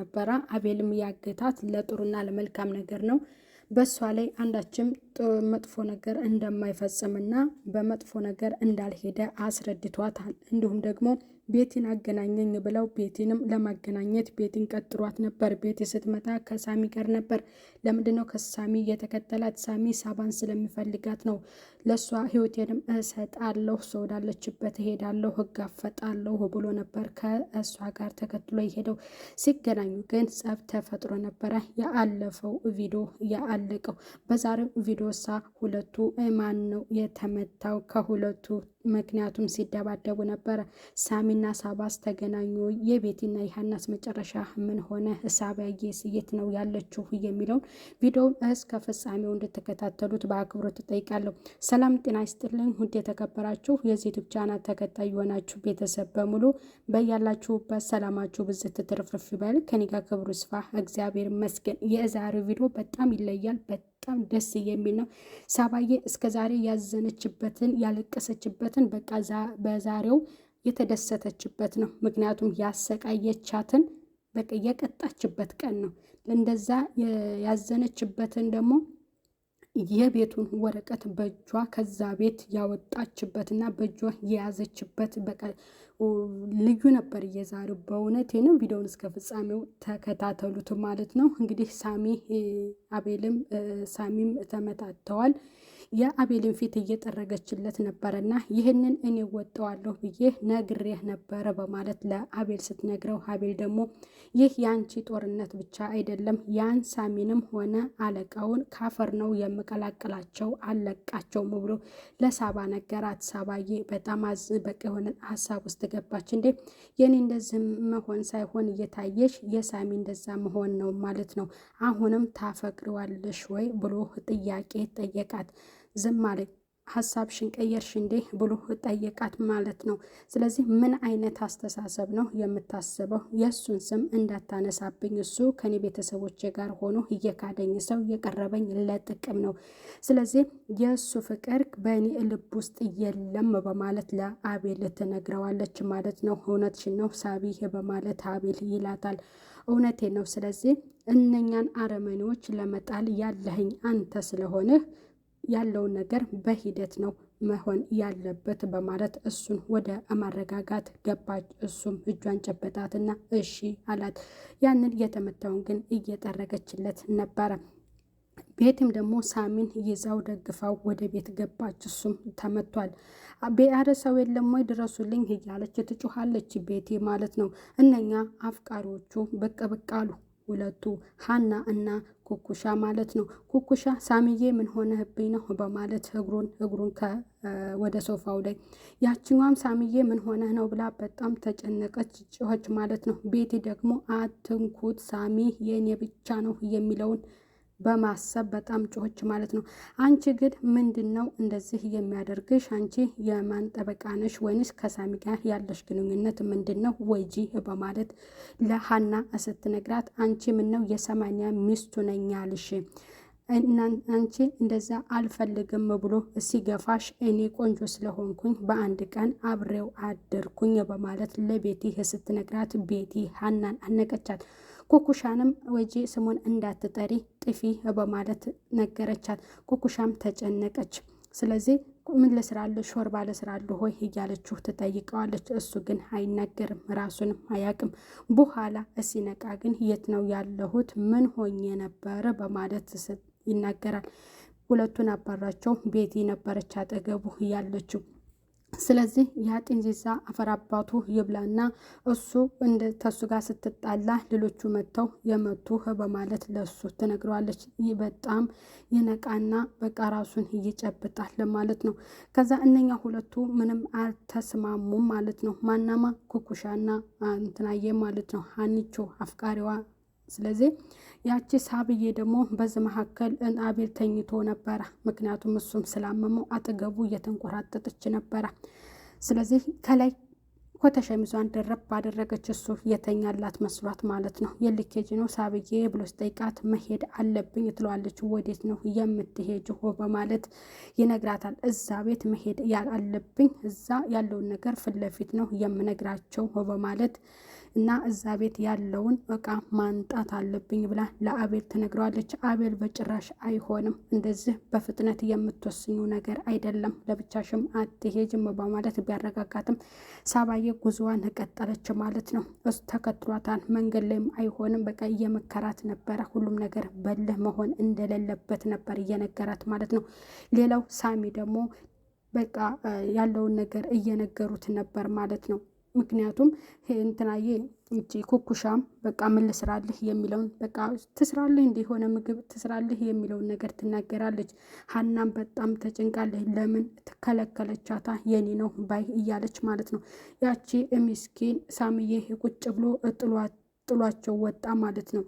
ነበረ። አቤልም ያገታት ለጥሩና ለመልካም ነገር ነው። በሷ ላይ አንዳችም መጥፎ ነገር እንደማይፈጽምና በመጥፎ ነገር እንዳልሄደ አስረድቷታል። እንዲሁም ደግሞ ቤቲን አገናኘኝ ብለው ቤቲንም ለማገናኘት ቤቲን ቀጥሯት ነበር። ቤቲ ስትመጣ ከሳሚ ጋር ነበር። ለምንድነው ከሳሚ የተከተላት? ሳሚ ሳባን ስለሚፈልጋት ነው። ለሷ ህይወቴንም እሰጣለሁ፣ ሰው ወዳለችበት እሄዳለሁ፣ ህግ አፈጣለሁ ብሎ ነበር ከእሷ ጋር ተከትሎ የሄደው። ሲገናኙ ግን ጸብ ተፈጥሮ ነበረ። ያለፈው ቪዲዮ ያለቀው በዛሬው ቪዲዮ ሁለቱ ማን ነው የተመታው? ከሁለቱ ምክንያቱም ሲደባደቡ ነበረ። ሳሚና ሳባስ ተገናኙ። የቤቲና የሀናስ መጨረሻ ምን ሆነ? ሳባዬስ የት ነው ያለችው የሚለውን ቪዲዮውን እስከ ፍጻሜው እንድትከታተሉት በአክብሮት እጠይቃለሁ። ሰላም ጤና ይስጥልኝ ውድ የተከበራችሁ የዚህ ዩቲዩብ ቻናል ተከታይ የሆናችሁ ቤተሰብ በሙሉ በያላችሁበት ሰላማችሁ ብዝት ትርፍርፍ ይበል። ከኔ ጋር ክብሩ ይስፋ እግዚአብሔር ይመስገን። የዛሬው ቪዲዮ በጣም ይለያል። በጣም ደስ የሚል ነው። ሳባዬ እስከዛሬ ያዘነችበትን ያለቀሰችበትን በቃ በዛሬው የተደሰተችበት ነው። ምክንያቱም ያሰቃየቻትን በቃ የቀጣችበት ቀን ነው። እንደዛ ያዘነችበትን ደግሞ የቤቱን ወረቀት በእጇ ከዛ ቤት ያወጣችበትና በእጇ የያዘችበት በቃ ልዩ ነበር የዛሬው። በእውነት ነው። ቪዲዮውን እስከ ፍጻሜው ተከታተሉት ማለት ነው። እንግዲህ አቤልም ሳሚም ተመታተዋል። የአቤልን ፊት እየጠረገችለት ነበረና ይህንን እኔ ወጣዋለሁ ብዬ ነግሬህ ነበረ በማለት ለአቤል ስትነግረው፣ አቤል ደግሞ ይህ የአንቺ ጦርነት ብቻ አይደለም፣ ያን ሳሚንም ሆነ አለቃውን ካፈር ነው የምቀላቅላቸው አለቃቸውም ብሎ ለሳባ ነገራት። ሳባዬ በጣም በቃ የሆነ ሀሳብ ውስጥ ገባች። እንዴ የኔ እንደዚህ መሆን ሳይሆን እየታየሽ የሳሚ እንደዛ መሆን ነው ማለት ነው። አሁንም ታፈቅሪዋለሽ ወይ ብሎ ጥያቄ ጠየቃት። ዝም አለኝ። ሀሳብሽን ቀየርሽ እንዴ ብሎ ጠየቃት ማለት ነው። ስለዚህ ምን አይነት አስተሳሰብ ነው የምታስበው? የእሱን ስም እንዳታነሳብኝ፣ እሱ ከኔ ቤተሰቦች ጋር ሆኖ እየካደኝ ሰው የቀረበኝ ለጥቅም ነው። ስለዚህ የእሱ ፍቅር በእኔ ልብ ውስጥ የለም በማለት ለአቤል ትነግረዋለች ማለት ነው። እውነትሽን ነው ሳቢ በማለት አቤል ይላታል። እውነቴ ነው። ስለዚህ እነኛን አረመኔዎች ለመጣል ያለህኝ አንተ ስለሆንህ ያለውን ነገር በሂደት ነው መሆን ያለበት በማለት እሱን ወደ ማረጋጋት ገባች። እሱም እጇን ጨበጣትና እሺ አላት። ያንን የተመታውን ግን እየጠረገችለት ነበረ። ቤትም ደግሞ ሳሚን ይዛው ደግፋው ወደ ቤት ገባች። እሱም ተመቷል። አረ ሰው የለም ወይ ድረሱልኝ እያለች ትጮኻለች ቤቴ ማለት ነው። እነኛ አፍቃሪዎቹ ብቅ ብቅ አሉ። ሁለቱ ሀና እና ኩኩሻ ማለት ነው። ኩኩሻ ሳሚዬ ምን ሆነህብኝ ነው በማለት እግሩን ወደ ሶፋው ላይ፣ ያችኛዋም ሳሚዬ ምን ሆነህ ነው ብላ በጣም ተጨነቀች፣ ጮኸች ማለት ነው። ቤቲ ደግሞ አትንኩት ሳሚ የኔ ብቻ ነው የሚለውን በማሰብ በጣም ጮኸች ማለት ነው። አንቺ ግን ምንድነው እንደዚህ የሚያደርግሽ? አንቺ የማን ጠበቃ ነሽ? ወይንስ ከሳሚ ጋር ያለሽ ግንኙነት ምንድነው? ወይጂ በማለት ለሀና ስትነግራት፣ አንቺ ምነው የ80 ሚስቱ ነኝ ያልሽ? አንቺ እንደዛ አልፈልግም ብሎ ሲገፋሽ እኔ ቆንጆ ስለሆንኩኝ በአንድ ቀን አብሬው አደርኩኝ በማለት ለቤቲ ስትነግራት፣ ቤቲ ሀናን አነቀቻት። ኩኩሻንም ወጂ ስሙን እንዳትጠሪ ጥፊ በማለት ነገረቻት። ኩኩሻም ተጨነቀች። ስለዚህ ምን ልስራለሁ ሾርባ ልስራለሁ ሆይ እያለችው ትጠይቀዋለች። እሱ ግን አይናገርም፣ ራሱንም አያውቅም። በኋላ ሲነቃ ግን የት ነው ያለሁት? ምን ሆኜ ነበረ? በማለት ይናገራል። ሁለቱን አባራቸው ቤቲ ነበረች አጠገቡ ያለችው። ስለዚህ ያጥንዚዛ አፈር አባቱ ይብላና እሱ ተሱ ጋር ስትጣላ ሌሎቹ መጥተው የመቱ በማለት ለሱ ትነግረዋለች። በጣም ይነቃና በቃ ራሱን ይጨብጣል ማለት ነው። ከዛ እነኛ ሁለቱ ምንም አልተስማሙም ማለት ነው። ማናማ ኩኩሻና እንትናዬ ማለት ነው፣ ሀኒቾ አፍቃሪዋ። ስለዚህ ያቺ ሳብዬ ደግሞ በዚህ መካከል አቤል ተኝቶ ነበረ። ምክንያቱም እሱም ስላመመው አጠገቡ እየተንቆራጠጠች ነበረ። ስለዚህ ከላይ ኮተ ሸሚዟን ደረብ ባደረገች፣ እሱ የተኛላት መስሏት ማለት ነው። የልኬጅ ነው ሳብዬ ብሎ ስጠይቃት መሄድ አለብኝ ትለዋለች። ወዴት ነው የምትሄጂው በማለት ይነግራታል። እዛ ቤት መሄድ አለብኝ፣ እዛ ያለውን ነገር ፊት ለፊት ነው የምነግራቸው በማለት እና እዛ ቤት ያለውን እቃ ማንጣት አለብኝ ብላ ለአቤል ትነግረዋለች። አቤል በጭራሽ አይሆንም፣ እንደዚህ በፍጥነት የምትወስኙ ነገር አይደለም፣ ለብቻሽም አትሄጅም በማለት ቢያረጋጋትም ሳባዬ ጉዞዋን ቀጠለች ማለት ነው። እሱ ተከትሏታል። መንገድ ላይም አይሆንም በቃ እየመከራት ነበረ። ሁሉም ነገር በልህ መሆን እንደሌለበት ነበር እየነገራት ማለት ነው። ሌላው ሳሚ ደግሞ በቃ ያለውን ነገር እየነገሩት ነበር ማለት ነው። ምክንያቱም እንትናዬ እንጂ ኩኩሻም በቃ ምን ልስራልህ የሚለውን በቃ ትስራልህ እንደሆነ ምግብ ትስራልህ የሚለውን ነገር ትናገራለች። ሀናም በጣም ተጨንቃለች። ለምን ትከለከለቻታ የኔ ነው ባይ እያለች ማለት ነው። ያቺ ምስኪን ሳምዬ ቁጭ ብሎ ጥሏቸው ወጣ ማለት ነው።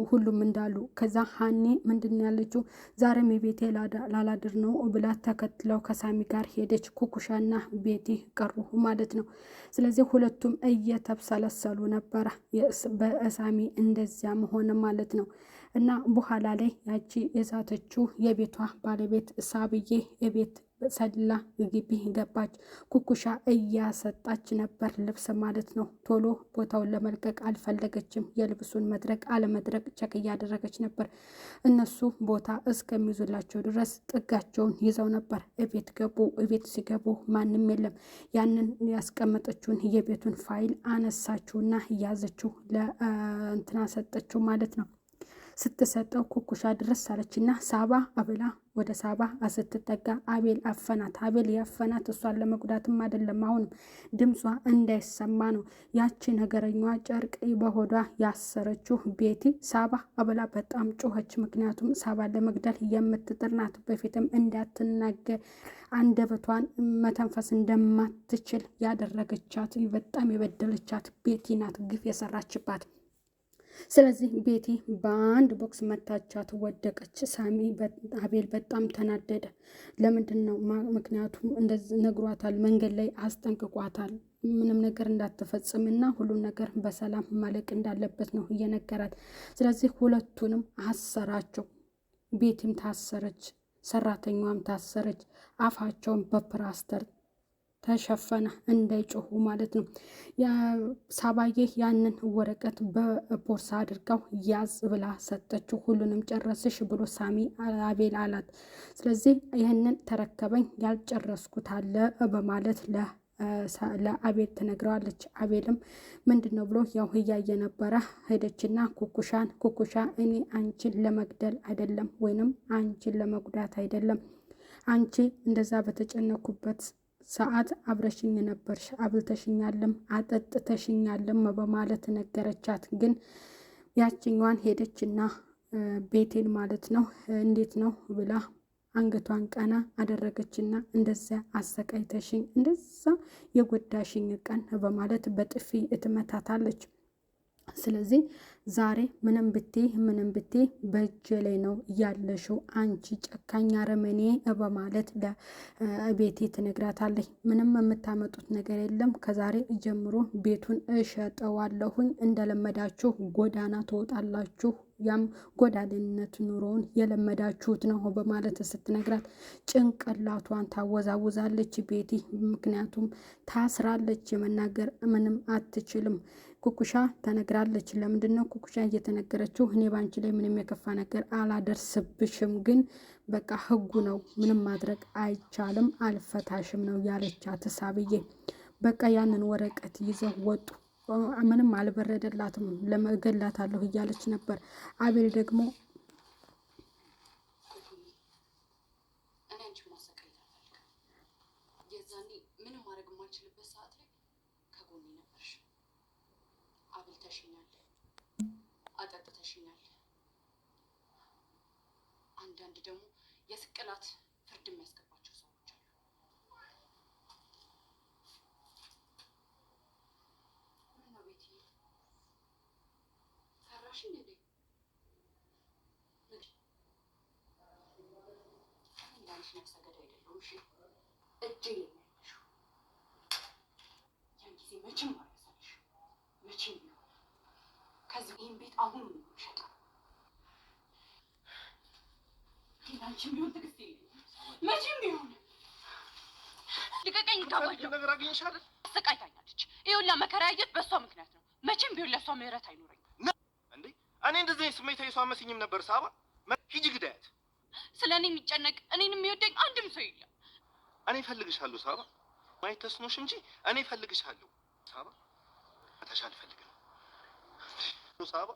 ሁሉም እንዳሉ ከዛ ሀኔ ምንድን ያለችው ዛሬም የቤቴ ላላድር ነው ብላ ተከትለው ከሳሚ ጋር ሄደች። ኩኩሻና ቤቲ ቀሩ ማለት ነው። ስለዚህ ሁለቱም እየተብሰለሰሉ ነበረ በሳሚ እንደዚያ መሆን ማለት ነው። እና በኋላ ላይ ያቺ የዛተችው የቤቷ ባለቤት ሳብዬ የቤት ሰላ ግቢ ገባች። ኩኩሻ እያሰጣች ነበር ልብስ ማለት ነው። ቶሎ ቦታውን ለመልቀቅ አልፈለገችም። የልብሱን መድረቅ አለመድረቅ ቸክ እያደረገች ነበር። እነሱ ቦታ እስከሚይዙላቸው ድረስ ጥጋቸውን ይዘው ነበር። እቤት ገቡ። እቤት ሲገቡ ማንም የለም። ያንን ያስቀመጠችውን የቤቱን ፋይል አነሳችውና እያዘችው ለእንትና ሰጠችው ማለት ነው። ስትሰጠው ኩኩሻ ድረስ አለችና ሳባ አብላ ወደ ሳባ ስትጠጋ አቤል አፈናት። አቤል ያፈናት እሷን ለመጉዳትም አይደለም፣ አሁንም ድምጿ እንዳይሰማ ነው። ያቺ ነገረኛዋ ጨርቅ በሆዷ ያሰረችው ቤቲ ሳባ አብላ በጣም ጮኸች። ምክንያቱም ሳባን ለመግደል የምትጥር ናት። በፊትም እንዳትናገር አንደበቷን መተንፈስ እንደማትችል ያደረገቻት በጣም የበደለቻት ቤቲ ናት፣ ግፍ የሰራችባት። ስለዚህ ቤቲ በአንድ ቦክስ መታቻት፣ ወደቀች። አቤል በጣም ተናደደ። ለምንድን ነው? ምክንያቱም እንደዚህ ነግሯታል፣ መንገድ ላይ አስጠንቅቋታል። ምንም ነገር እንዳትፈጽምና ሁሉም ነገር በሰላም ማለቅ እንዳለበት ነው እየነገራት። ስለዚህ ሁለቱንም አሰራቸው። ቤቲም ታሰረች፣ ሰራተኛዋም ታሰረች። አፋቸውን በፕላስተር ተሸፈነ እንዳይጮሁ ማለት ነው። ሳባዬ ያንን ወረቀት በቦርሳ አድርጋው ያዝ ብላ ሰጠችው። ሁሉንም ጨረስሽ ብሎ ሳሚ አቤል አላት። ስለዚህ ይህንን ተረከበኝ ያልጨረስኩት አለ በማለት ለአቤል ትነግረዋለች። አቤልም ምንድን ነው ብሎ ያው እያየ ነበረ። ሄደችና ኩኩሻ እኔ አንቺን ለመግደል አይደለም ወይንም አንቺን ለመጉዳት አይደለም፣ አንቺ እንደዛ በተጨነኩበት ሰዓት አብረሽኝ ነበርሽ፣ አብልተሽኛልም አጠጥተሽኛልም በማለት ነገረቻት። ግን ያችኛዋን ሄደችና ቤቴን ማለት ነው እንዴት ነው ብላ አንገቷን ቀና አደረገችና እንደዛ አሰቃይተሽኝ እንደዛ የጎዳሽኝ ቀን በማለት በጥፊ እትመታታለች። ስለዚህ ዛሬ ምንም ብቴ በእጄ ላይ ነው ያለሽው አንቺ ጨካኝ አረመኔ በማለት ለቤቲ ትነግራታለች። ምንም የምታመጡት ነገር የለም፣ ከዛሬ ጀምሮ ቤቱን እሸጠዋለሁኝ፣ እንደለመዳችሁ ጎዳና ትወጣላችሁ፣ ያም ጎዳንነት ኑሮውን የለመዳችሁት ነው በማለት ስትነግራት ጭንቅላቷን ታወዛውዛለች ቤቲ። ምክንያቱም ታስራለች፣ የመናገር ምንም አትችልም። ኩኩሻ ተነግራለች። ለምንድን ነው ኩኩሻ እየተነገረችው? እኔ ባንቺ ላይ ምንም የከፋ ነገር አላደርስብሽም፣ ግን በቃ ህጉ ነው፣ ምንም ማድረግ አይቻልም፣ አልፈታሽም ነው ያለቻት ሳብዬ። በቃ ያንን ወረቀት ይዘው ወጡ። ምንም አልበረደላትም፣ ለመገላታለሁ እያለች ነበር። አቤል ደግሞ ምንም ማድረግ የማልችልበት ሰዓት ላይ ከጎኔ ነበርሽ። አብልተሽኛል፣ አጠጥተሽኛል። አንዳንድ ደግሞ የስቅላት ፍርድ የሚያስገባቸው ሰዎች አሉ። ምን ነው ቤቲ ሰራሽ እንዴ? እንዳንቺ ነፍሰ ገዳይ አይደለሁም። እሺ እጄ መቼም አያሳልሽ፣ መቼም ቢሆን ከዚህ ይህን ቤት አሁን ነው የሚሸጠው። አንቺም ቢሆን ትዕግስት የለኝም፣ መቼም ቢሆን ልቀቀኝ። ጋባለሁ ነገር አገኘሽ አይደል? አሰቃይታኛለች። ይኸውልህ መከራ ያየሁት በእሷ ምክንያት ነው። መቼም ቢሆን ለእሷ ምህረት አይኖረኝም። እንዴ እኔ እንደዚህ ስሜታዊ ሰው አመስኝም ነበር። ሳባ ሂጂ ግዳያት። ስለ እኔ የሚጨነቅ እኔን የሚወደኝ አንድም ሰው የለም። እኔ እፈልግሻለሁ ሳባ። ማየት ተስኖሽ እንጂ እኔ እፈልግሻለሁ ሳባ። ታሻ አልፈልግም ሳባ።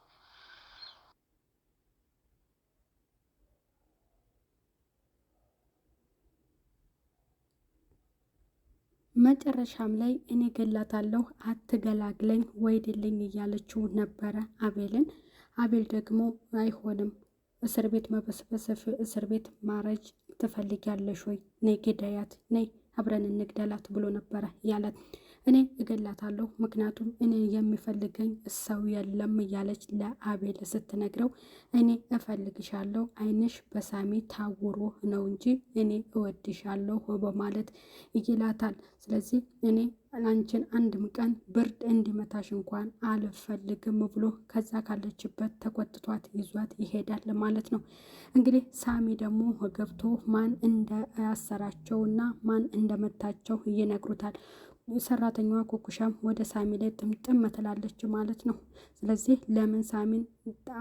መጨረሻም ላይ እኔ ገላታለሁ አትገላግለኝ ወይድልኝ እያለችው ነበረ አቤልን። አቤል ደግሞ አይሆንም፣ እስር ቤት መበስበስ፣ እስር ቤት ማረጅ ትፈልጊያለሽ ወይ? ነይ ግዳያት፣ ነይ አብረን እንግደላት ብሎ ነበረ ያላት። እኔ እገላታለሁ ምክንያቱም እኔ የሚፈልገኝ ሰው የለም እያለች ለአቤል ስትነግረው እኔ እፈልግሻለሁ ዓይንሽ በሳሚ ታውሮ ነው እንጂ እኔ እወድሻለሁ በማለት ይላታል። ስለዚህ እኔ አንቺን አንድም ቀን ብርድ እንዲመታሽ እንኳን አልፈልግም ብሎ ከዛ ካለችበት ተቆጥቷት ይዟት ይሄዳል ማለት ነው። እንግዲህ ሳሚ ደግሞ ገብቶ ማን እንዳያሰራቸውና ማን እንደመታቸው ይነግሩታል። ሰራተኛዋ ኩኩሻም ወደ ሳሚ ላይ ጥምጥም ትላለች ማለት ነው። ስለዚህ ለምን ሳሚን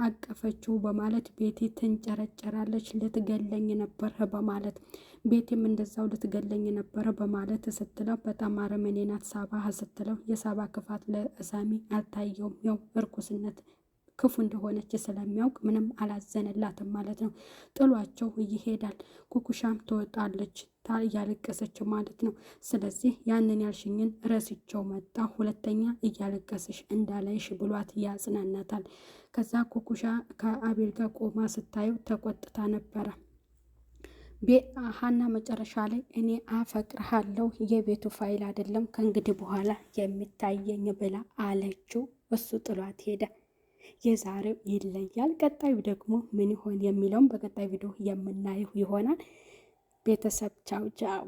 አቀፈችው በማለት ቤቲ ትንጨረጨራለች። ልትገለኝ ነበር በማለት ቤቲም እንደዛው ልትገለኝ ነበር በማለት ስትለው በጣም አረመኔ ናት ሳባ ስትለው የሳባ ክፋት ለሳሚ አልታየውም። ያው እርኩስነት ክፉ እንደሆነች ስለሚያውቅ ምንም አላዘነላትም ማለት ነው። ጥሏቸው ይሄዳል። ኩኩሻም ትወጣለች እያለቀሰች ማለት ነው። ስለዚህ ያንን ያልሽኝን ረስቸው መጣ፣ ሁለተኛ እያለቀስሽ እንዳላይሽ ብሏት ያጽናናታል። ከዛ ኩኩሻ ከአቤል ጋር ቆማ ስታየው ተቆጥታ ነበረ። ሀና መጨረሻ ላይ እኔ አፈቅርሃለሁ የቤቱ ፋይል አይደለም ከእንግዲህ በኋላ የሚታየኝ ብላ አለችው። እሱ ጥሏት ሄደ። የዛሬው ይለያል። ቀጣዩ ደግሞ ምን ይሆን የሚለውን በቀጣይ ቪዲዮ የምናየው ይሆናል። ቤተሰብ ቻው ቻው።